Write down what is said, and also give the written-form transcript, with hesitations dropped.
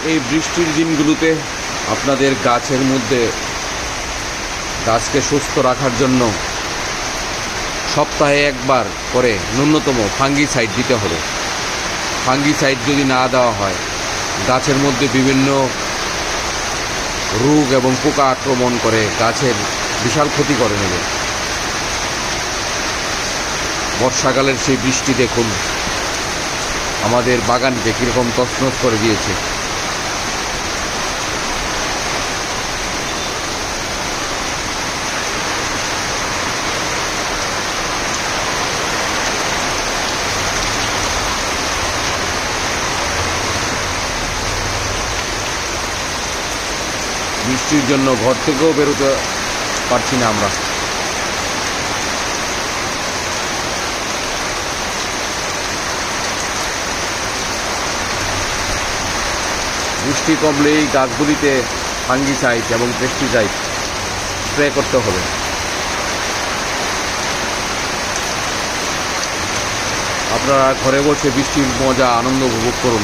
এই বৃষ্টির দিনগুলোতে আপনাদের গাছের মধ্যে গাছকে সুস্থ রাখার জন্য সপ্তাহে একবার করে ন্যূনতম ফাঙ্গিসাইড দিতে হবে। ফাঙ্গিসাইড যদি না দেওয়া হয় গাছের মধ্যে বিভিন্ন রোগ এবং পোকা আক্রমণ করে গাছের বিশাল ক্ষতি করে নেবে। বর্ষাকালের সেই বৃষ্টি দেখুন আমাদের বাগানকে কীরকম তছনছ করে দিয়েছে। বৃষ্টির জন্য ঘর থেকেও বেরোতে পারছি না আমরা। বৃষ্টি কমলেই গাছগুলিতে ফাঙ্গিসাইড এবং পেস্টিসাইড স্প্রে করতে হবে। আপনারা ঘরে বসে বৃষ্টির মজা আনন্দ উপভোগ করুন।